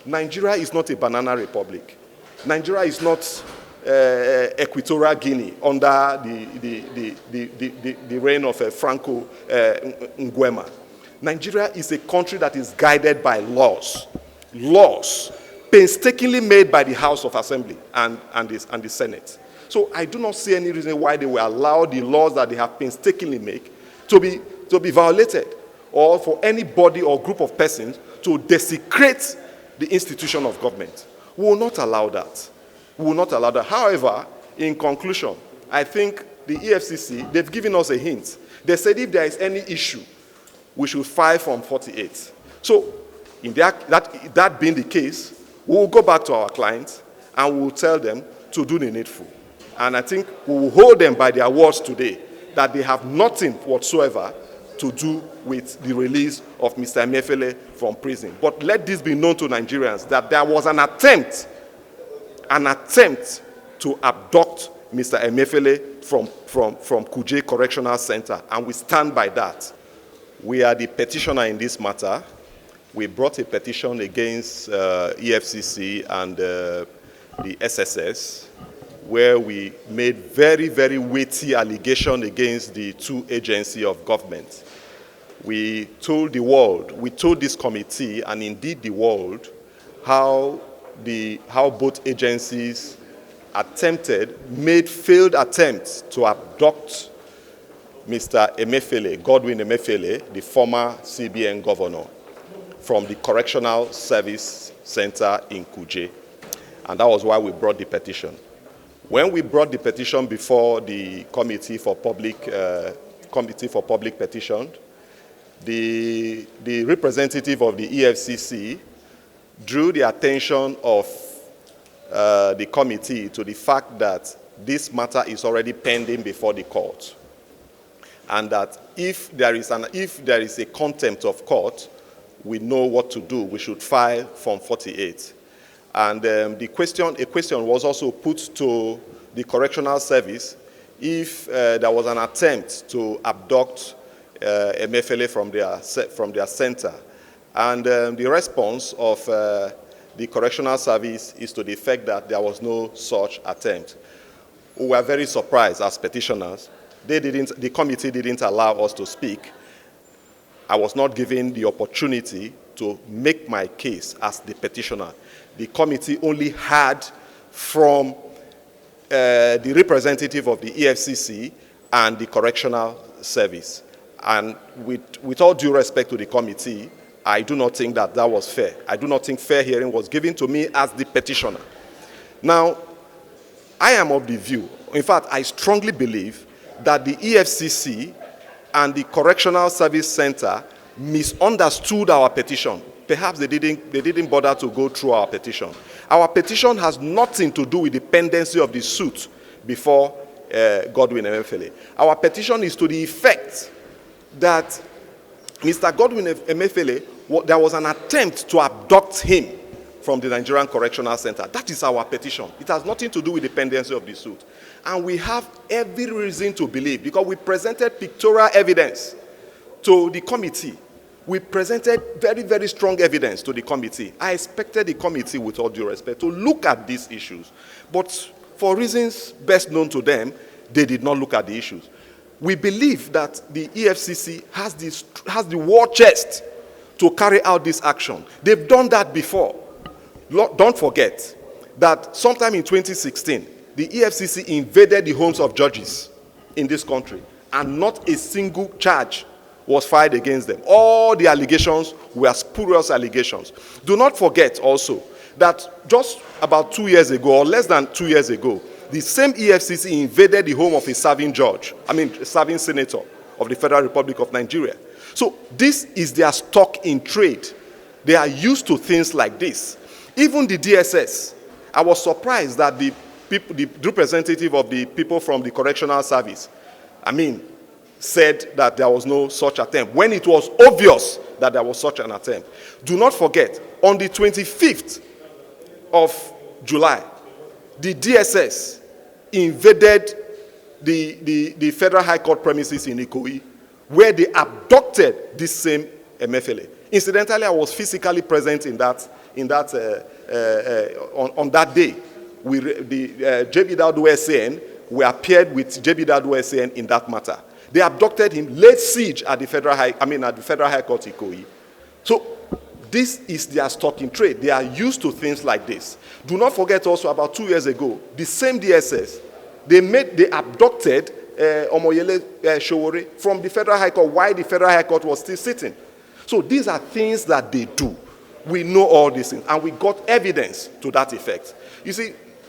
Nigeria is not a banana republic. Nigeria is not Equatorial Guinea under the reign of Franco Nguema. Nigeria is a country that is guided by laws painstakingly made by the House of Assembly and the Senate. So I do not see any reason why they will allow the laws that they have painstakingly made to be violated, or for any body or group of persons to desecrate the institution of government. We will not allow that. We will not allow that. However, in conclusion, I think the EFCC, they've given us a hint. They said if there is any issue, we should file Form 48. So, in that being the case, we will go back to our clients and we will tell them to do the needful. And I think we will hold them by their words today that they have nothing whatsoever to do with the release of Mr. Emefiele from prison. But let this be known to Nigerians that there was an attempt to abduct Mr. Emefiele from Kuje Correctional Center, and we stand by that. We are the petitioner in this matter. We brought a petition against EFCC and the SSS, where we made very, very weighty allegations against the two agencies of government. We told the world, we told this committee, and indeed the world, how both agencies made failed attempts to abduct Mr. Emefiele, Godwin Emefiele, the former CBN governor, from the Correctional Service Center in Kuje. And that was why we brought the petition. When we brought the petition before the Committee for Public Petition, the representative of the EFCC drew the attention of the committee to the fact that this matter is already pending before the court, and that if there is a contempt of court, we know what to do. We should file Form 48. And a question was also put to the Correctional Service if there was an attempt to abduct Emefiele from their center. And the response of the Correctional Service is to the effect that there was no such attempt. We were very surprised as petitioners. The committee didn't allow us to speak. I was not given the opportunity to make my case as the petitioner. The committee only heard from the representative of the EFCC and the Correctional Service. And with all due respect to the committee, I do not think that was fair. I do not think fair hearing was given to me as the petitioner. Now, I am of the view, in fact, I strongly believe that the EFCC and the Correctional Service Center misunderstood our petition. Perhaps they didn't bother to go through our petition. Our petition has nothing to do with the pendency of the suit before Godwin Emefiele. Our petition is to the effect that Mr. Godwin Emefiele, there was an attempt to abduct him from the Nigerian Correctional Center. That is our petition. It has nothing to do with the pendency of the suit. And we have every reason to believe, because we presented pictorial evidence to the committee. We presented very, very strong evidence to the committee. I expected the committee, with all due respect, to look at these issues. But for reasons best known to them, they did not look at the issues. We believe that the EFCC has the war chest to carry out this action. They've done that before. Don't forget that sometime in 2016, the EFCC invaded the homes of judges in this country, and not a single charge was filed against them. All the allegations were spurious allegations. Do not forget also that just about 2 years ago, or less than 2 years ago, the same EFCC invaded the home of a serving senator of the Federal Republic of Nigeria. So this is their stock in trade. They are used to things like this. Even the DSS, I was surprised that the representative of the people from the Correctional Service, said that there was no such attempt, when it was obvious that there was such an attempt. Do not forget, on the 25th of July, the DSS invaded the Federal High Court premises in Ikoyi, where they abducted this same Emefiele. Incidentally, I was physically present in that in that on that day. JB Daudu SAN, we appeared with JB Daudu SAN in that matter. They abducted him, laid siege at the Federal High Court Ikoyi. So this is their stock in trade. They are used to things like this. Do not forget also, about 2 years ago, the same DSS, they abducted Omoyele Sowore from the Federal High Court while the Federal High Court was still sitting. So these are things that they do. We know all these things, and we got evidence to that effect. You see,